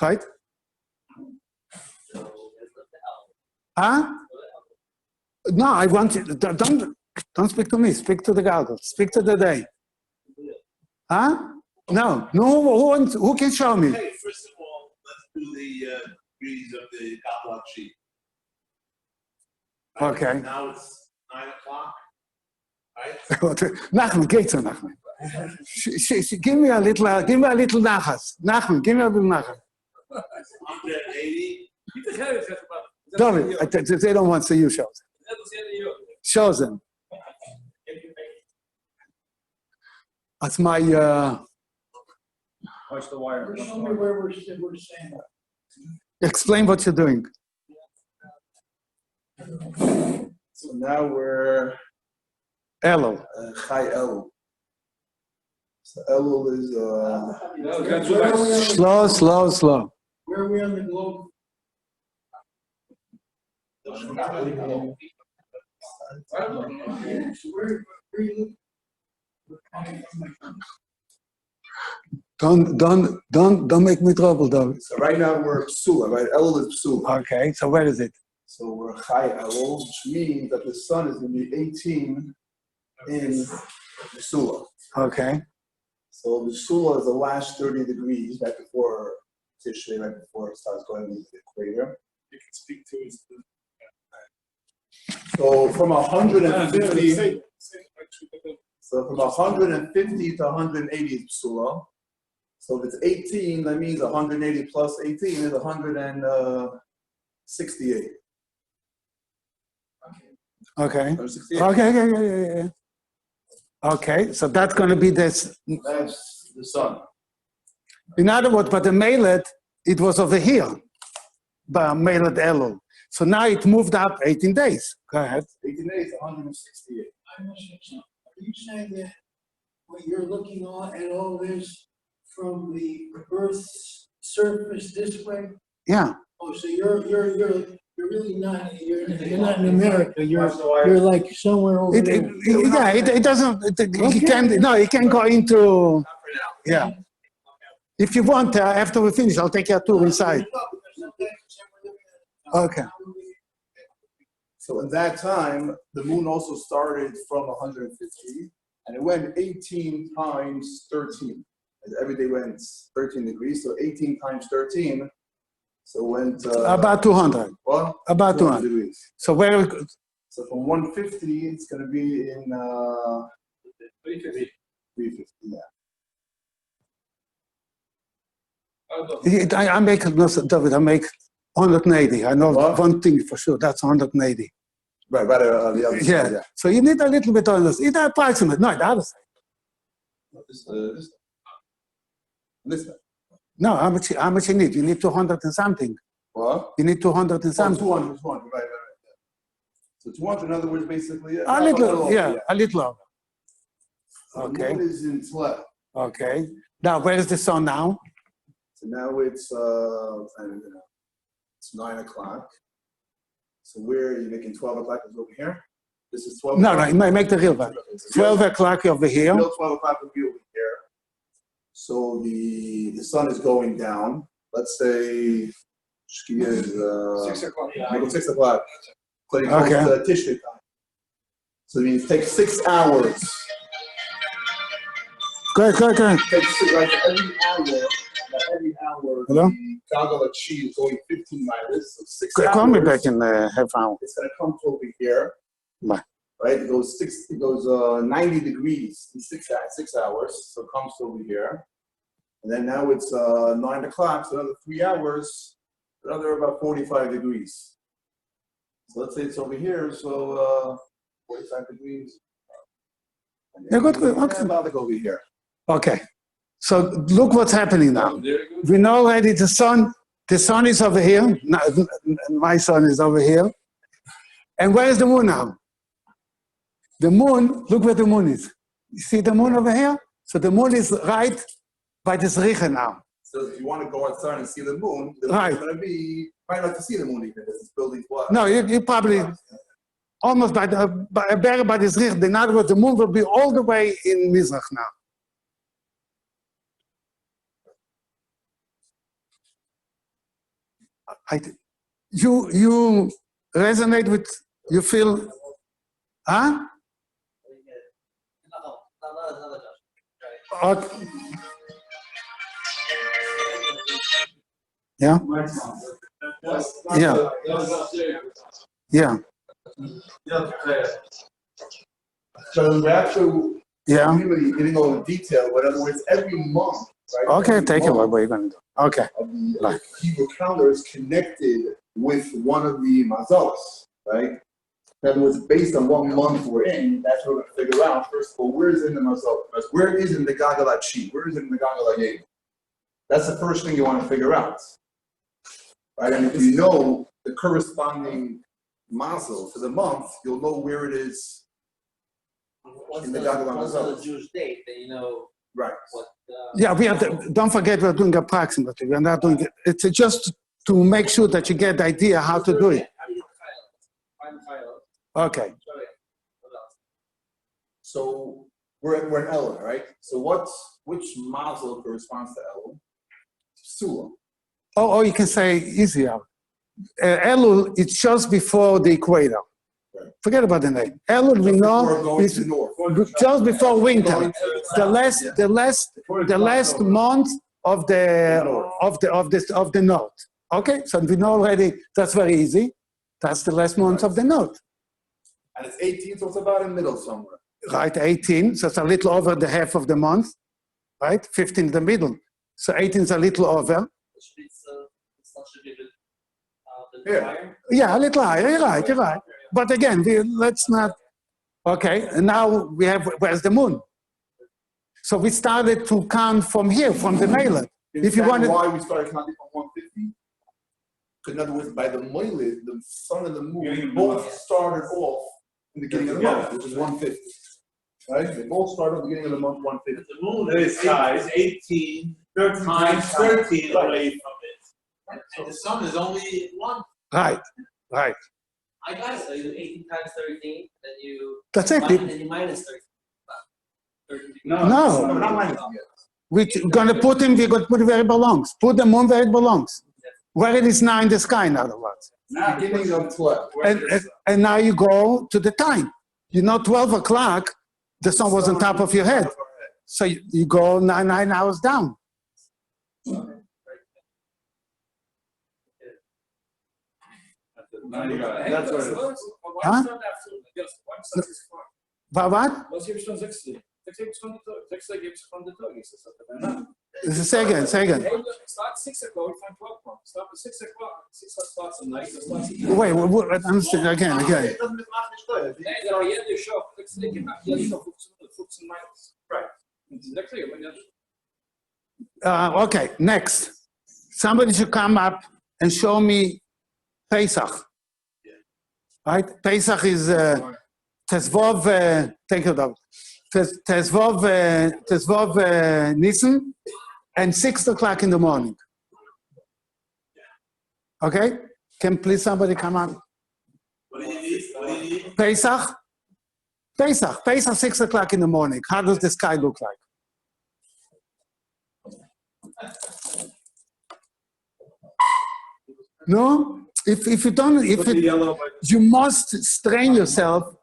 Right? Huh? No, I want you. Don't speak to me. Speak to the Galgal. Speak to the day. Huh? No. Who can show me? Okay, first of all, let's do the degrees of the Galgal sheet. Okay. Now it's 9 o'clock, right? Nachman, geht so, Nachman. Give me a little nachas. Nachman, give me a little nachas. 180. David, they don't want to see you show them. Show them. That's my, Watch the wire. Show me where we're standing. explain what you're doing. So now we're Elul. Chai Elul. So Elul is Slow. Where are we on the globe? So where you Don't make me trouble, David. so right now we're Psula, right? Elul is Psula. Okay, so where is it? So we're Chai Elul, which means that the sun is going to be 18 in Psula. Okay. So the Psula is the last 30 degrees right before Tishrei, right before it starts going into the equator. You can speak to us. So from 150, so from 150 to 180 is Psula. So if it's 18, that means 180 plus 18 is 168. Okay. 168. Okay, yeah. Okay, so that's going to be this. That's the sun. In other words, but the Melech, it was over here, by Melech Elul. So now it moved up 18 days. Go ahead. 18 days, 168. I'm not sure. So, are you saying that what you're looking at all this from the Earth's surface this way? Yeah. Oh, so you're really not you're not in America. You're like somewhere over there. It doesn't. You can't go into. Yeah. If you want, after we finish, I'll take you a tour inside. Okay. So at that time, the moon also started from 150, and it went 18 times 13. And every day went 13 degrees, so 18 times 13, so it went... about 200. What? About 200 degrees. So where... So from 150, it's going to be in... 350. 350, yeah. I make, no, David, I make 180. I know What? one thing for sure, that's 180. Right, the other side, Yeah. So you need a little bit on this. It's approximate. No, the other side. This one. No, how much you need? You need 200 and something. What? You need 200 and something. 200, right. So 200, in other words, basically... A little, over, a little over. So Okay. the moon is in Tle. Okay. Now, where is the sun now? So now it's 9 o'clock. So where are you making 12 o'clock is over here? This is 12 No, o'clock? no, make the real one. 12 o'clock over here. Real 12 o'clock will be over here. So the sun is going down. Let's say Shkia is 6 o'clock. make it 6 o'clock. Putting Okay. close to Tishri time. So it means it takes 6 hours. Go ahead. It takes like every hour Hello? the Gagala Chi is going 15 miles. So 6 hours. Call me back in a half hour. It's going to come to over here. Bye. Right? It goes 90 degrees in 6 hours. So it comes over here. And then now it's 9 o'clock, so another 3 hours, another about 45 degrees. So let's say it's over here, so 45 degrees. Yeah, good. Okay. About to go over here. Okay. So look what's happening now. We know already the sun is over here. My sun is over here. And where is the moon now? The moon, look where the moon is. You see the moon over here? So the moon is right by this Riche now. So if you want to go outside and see the moon Right. it's going to be, might not to see the moon even, because it's building what? No, you probably almost by this Riche. In other words, the moon will be all the way in Mizrach now. You resonate with, you feel, huh? Okay. Yeah. Yeah. So we actually Yeah. really getting all the detail, but in other words, every month, right? Okay, every take it. month What are you going to do? Okay. of the Hebrew calendar is connected with one of the mazalas, right? In other words, based on what month we're in, that's what we're going to figure out. First of all, where is it in the mazal? Where is it in the Gagalat Chi? Where is it in the Gagalat Yeh? That's the first thing you want to figure out, right? And if you know the corresponding mazel for the month, you'll know where it is in the Gagalat Once mazal. the Jewish date, then you know Right. what. Yeah, we have to, don't forget we're doing approximately. We're not doing it. It's just to make sure that you get the idea how to do it. How do you get the file? Find the file. Okay. Show it. What else? So we're in Elul, right? So which mazel corresponds to Elul? Sula. Or you can say easier. Elul, it's just before the equator. Right. Forget about the name. Elul, we We're know, going is to north. just before winter. Going to The last month of the north. Okay, so we know already that's very easy. That's the last month of the north. And it's 18, so it's about in the middle somewhere. Right, 18, so it's a little over the half of the month, right? 15 in the middle. So 18 is a little over. It's not should be the Yeah. higher. Yeah, a little higher. You're right. But again, let's not. Okay, and now we have, where's the moon? So we started to count from here, from the mailer. If you wanted. Why we started counting from 150? Because in other words, by the Moiled, the sun and the moon both started off in the beginning of the month, which is 150. Right? They both started at the beginning of the month 150. The moon is 18 times 13 away from it. And the sun is only 1. Right. I got it. So you do 18 times 13, then you. That's it. Then you minus 13. 13. No. No, not minus yet. We're going to put where it belongs. Put the moon where it belongs. Where it is now in the sky, in other words. The beginning of 12. And now you go to the time. 12 o'clock, the sun was on top of your head. So you go 9 hours down. That's what it is. Huh? What? Was hier schon 6 Say again. Start 6 o'clock from 12 o'clock. Start at 6 o'clock. 6 o'clock starts at night. Wait, understand again. Nee, da hier die Show. 6 gemacht. Hier ist noch 15 miles. Right. That's clear. Okay, next. Somebody should come up and show me Pesach. Right? Pesach is Tezvov, thank you, Dov. Tezvov Nisan, and 6 o'clock in the morning. Okay? Can please somebody come up? What do you need? Pesach, 6 o'clock in the morning. How does the sky look like? No? If you don't, you must strain yourself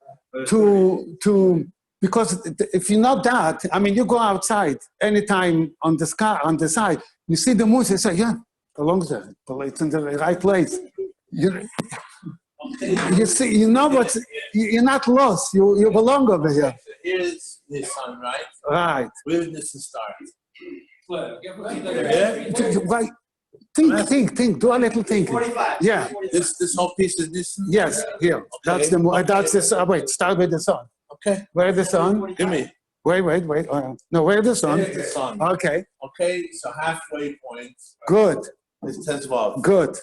to because if you're not that, I mean, you go outside anytime on the sky, on the side, you see the moon, you say, yeah, belongs there. It's in the right place. You see, you know what, you're not lost. You belong over here. Here's the sun, right? Right. Where did this start? Right. Think. Do a little thinking. 45. Yeah. This whole piece is this? Yes. Here. Okay. That's the sun. Wait. Start with the sun. Okay. Where's the sun? Give me. Wait. No. Where's the sun? Here's the sun. Okay. Okay, so halfway point Good. is 10-12. Good.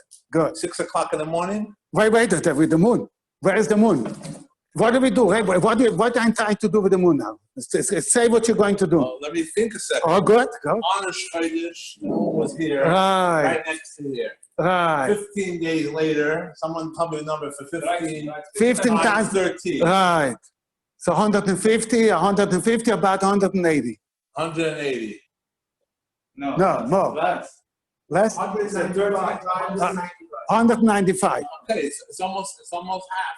6 o'clock in the morning? Wait. With the moon. Where is the moon? What do we do? What are you trying to do with the moon now? Say what you're going to do. Well, let me think a second. Oh, good. Go. On a Kiddush, the moon was here, Right. right next to here. Right. 15 days later, someone told me a number for 15. 15 times. 13. Right. So 150, about 180. 180. No, more. Less? 195. Okay, it's almost half.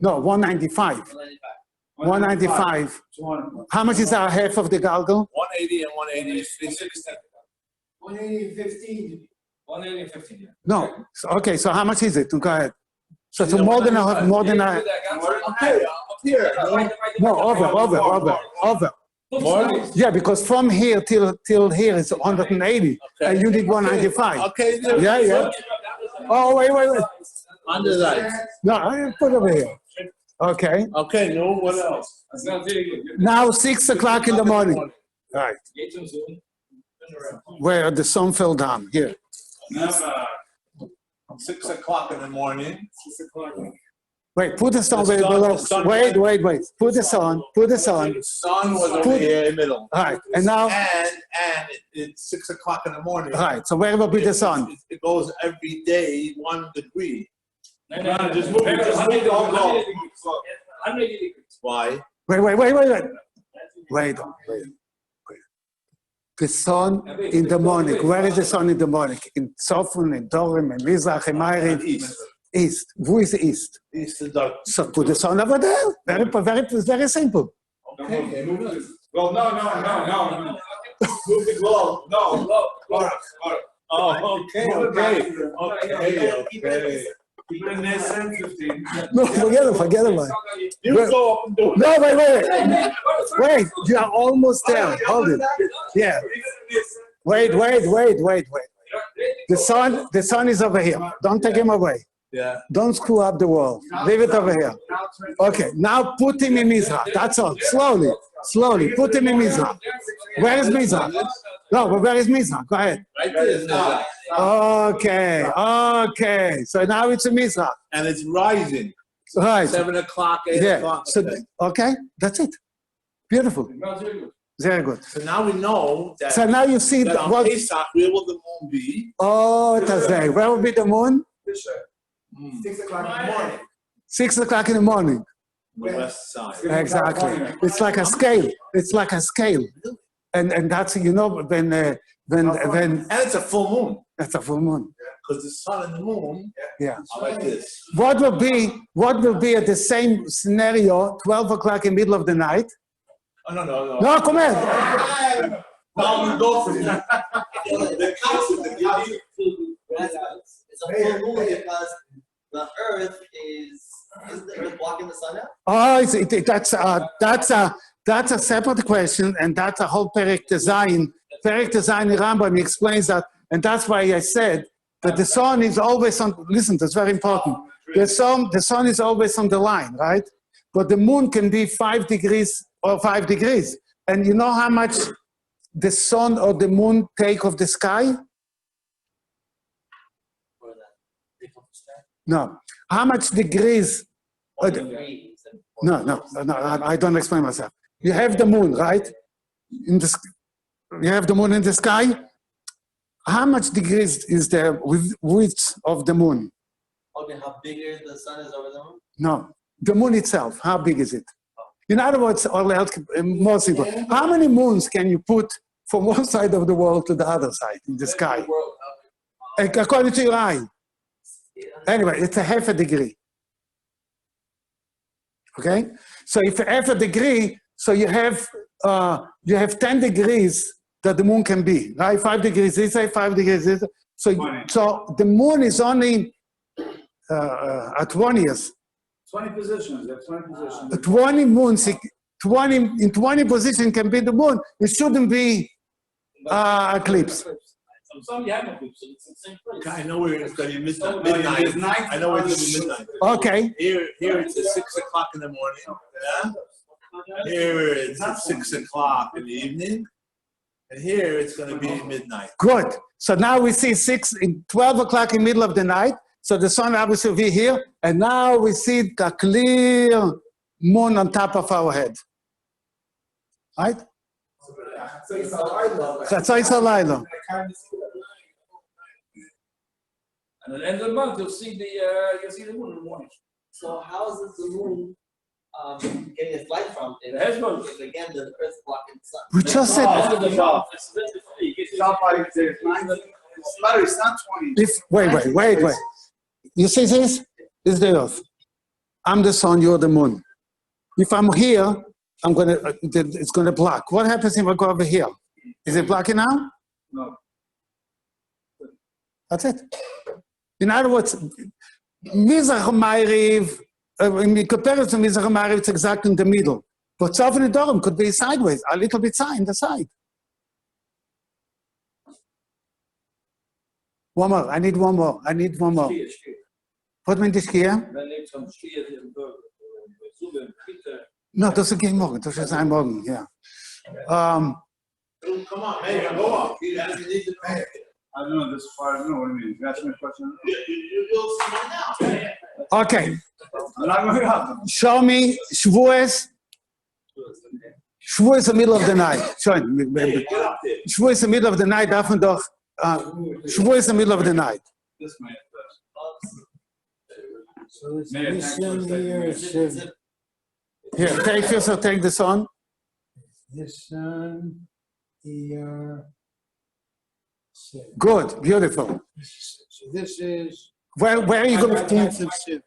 No, 195. 195. How much is our half of the galgal? 180 and 180 is 360. 180 and 15. 180 and 15. No. Okay, so how much is it? Go ahead. So it's more than a. Okay, up here. No, over. More? Yeah, because from here till here is 180, and you need 195. Okay. Yeah. Oh, wait. Under that. No, I put over here. Okay. Okay, no, what else? Now 6 o'clock in the morning. Right. Where the sun fell down. Here. 6 o'clock in the morning. Wait, put the sun The where it sun- belongs. the sun- Wait. Put the sun. The sun was over here in the middle. All right. And now. And it's 6 o'clock in the morning. All right. So where will be the sun? It goes every day 1 degree. Just move it. Why? Wait. The sun in the morning. Where is the sun in the morning? In Sofun, in Dorim, in Mizrach, in Ma'ariv. East. East. Who is the east? East is dark. So put the sun over there. Very simple. Okay. Well, no. Move the globe. No. Oh, okay. Keep it in there, 7:15. No, forget about it. You go up and do it. No, wait. You are almost there. Hold it. Yeah. Wait. The sun is over here. Don't take him away. Yeah. Don't screw up the wall. Leave it over here. Okay, now put him in Mizrach. That's all. Slowly. Put him in Mizrach. Where is Mizrach? No, but where is Mizrach? Go ahead. Right there is Mizrach. Okay. So now it's a Mizrach. And it's rising. Right. 7 o'clock, 8 o'clock. So, okay, that's it. Beautiful. Very good. So now we know that, So now you see that on what. Pesach, where will the moon be? Oh, Tazay. Where will be the moon? 6 o'clock in the morning. 6 o'clock in the morning. The west side. Exactly. It's like a scale. And that's, when And it's a full moon. that's a full moon. Because the sun and the moon Yeah. are like this. What will be at the same scenario, 12 o'clock in the middle of the night? Oh, no. No, come here. Now we go for The it's a full moon because the Earth is the Earth blocking the sun out? Oh, that's a separate question, and that's a whole Perek Design. Perek Design in Rambam explains that, and that's why I said that the sun is always on. Listen, that's very important. The sun is always on the line, right? But the moon can be 5 degrees or 5 degrees, and you know how much the sun or the moon take of the sky? No. How much degrees? No, I don't explain myself. You have the moon, right? You have the moon in the sky. How much degrees is the width of the moon? Okay, how bigger the sun is over the moon? No, the moon itself, how big is it? In other words, or else, more simple, how many moons can you put from one side of the world to the other side in the sky? According to your eye. Anyway, it's a half a degree. Okay? So if half a degree, so you have 10 degrees that the moon can be, right? 5 degrees this side, 5 degrees this side. So the moon is only at 20th. 20 positions. There are 20 positions. 20 moons, 20 position can be the moon. It shouldn't be eclipse. Some you have no eclipse, it's the same place. I know where it's going to be midnight. I know where it's going to be midnight. Okay. Here it's at 6 o'clock in the morning. Yeah? Here it's at 6 o'clock in the evening. And here it's going to be midnight. Good. So now we see 12 o'clock in the middle of the night. So the sun obviously will be here. And now we see a clear moon on top of our head. Right? Chatzais Halayla. And at the end of the month, you'll see the moon in the morning. So how is the moon getting its light from? If again the Earth blocking the sun. We just said. It's not 20. Wait. You see this? This is the Earth. I'm the sun, you're the moon. If I'm here, it's gonna block. What happens if I go over here? Is it blocking now? No. That's it. In other words, Mizrach Ma'ariv, in comparison to Mizrach Ma'ariv, it's exactly in the middle. But Tzaf and Dorim could be sideways, a little bit in the side. One more. I need one more. What meint die Shkia? No, das ist kein Morgen. Das ist ein Morgen, ja. Come on, man, go up. You guys need to pay. I don't know this far. I don't know what it means. You ask me a question. You'll see right now. Okay. I'm not going up. Show me Shavuos. Shavuos is the middle of the night. Shavuos is the middle of the night. Darf man doch. Shavuos is the middle of the night. This man. So it's this sun here is Here, take this on. this sun here. Good, beautiful. So this is. Where are you going to?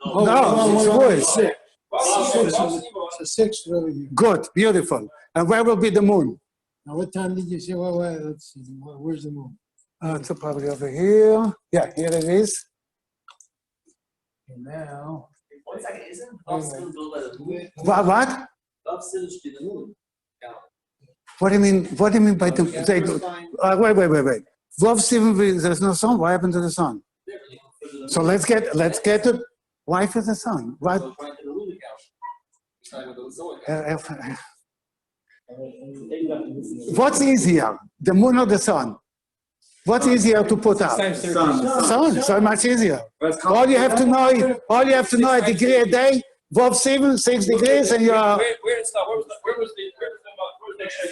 No, Shavuos. So 6 over here. Good, beautiful. And where will be the moon? Now, what time did you say? Well, let's see. Where's the moon? It's probably over here. Yeah, here it is. And now. 1 second, isn't Love still built by the moon? What? Love still should be the moon. What do you mean? What do you mean by the? Wait. Vov 7, there's no sun. What happened to the sun? So let's get to. Why for the sun? What? What's easier, the moon or the sun? What's easier to put up? Sun. So much easier. All you have to know a degree a day. Vov 7, 6 degrees, and you're Where was the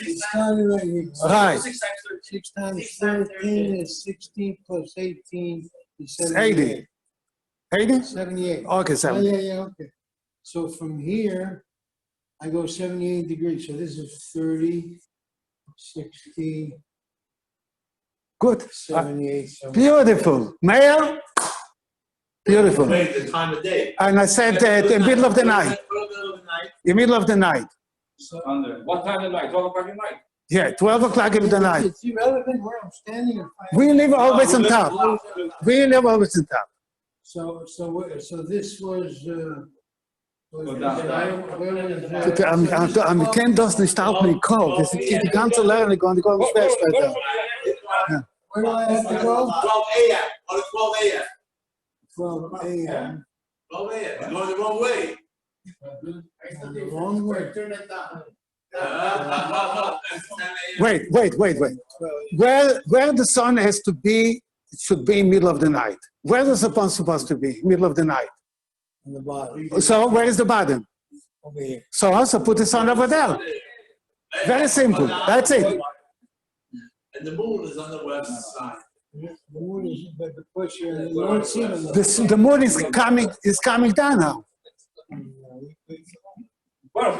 It started right here. right. 6 times 13 is 16 plus 18 is 80. 80? 78. Okay, 70. Yeah, okay. So from here, I go 78 degrees. So this is 30, 60, Good. 78. Beautiful. Mayor? Beautiful. Wait, the time of day. And I said the middle of the night. The middle of the night. What time of night? 12 o'clock at night? Yeah, 12 o'clock in the night. It's irrelevant where I'm standing. Or We live always on top. We live always on top. So this was. Wir kennen das nicht auch mit Kopf. Das ist die ganze Lehre, die kommen schwer später. Where do I have to go? 12 a.m. On 12 a.m. 12 a.m. 12 a.m. You're going the wrong way. Wrong way. Turn it down. Wait. Where the sun has to be, it should be middle of the night. Where is the sun supposed to be? Middle of the night. On the bottom. So where is the bottom? Over here. So also put the sun over there. Very simple. That's it. And the moon is on the west side. The moon is, but the push here, you don't see them. The moon is coming down now. All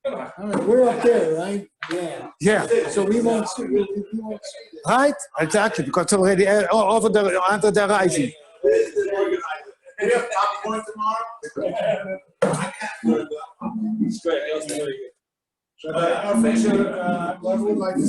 right, we're up there, right? Yeah. Yeah. So we won't see. We won't see. Right? Exactly. Because already over the under the rising. You have popcorn tomorrow? I can't. It's great. That was really good. What would like to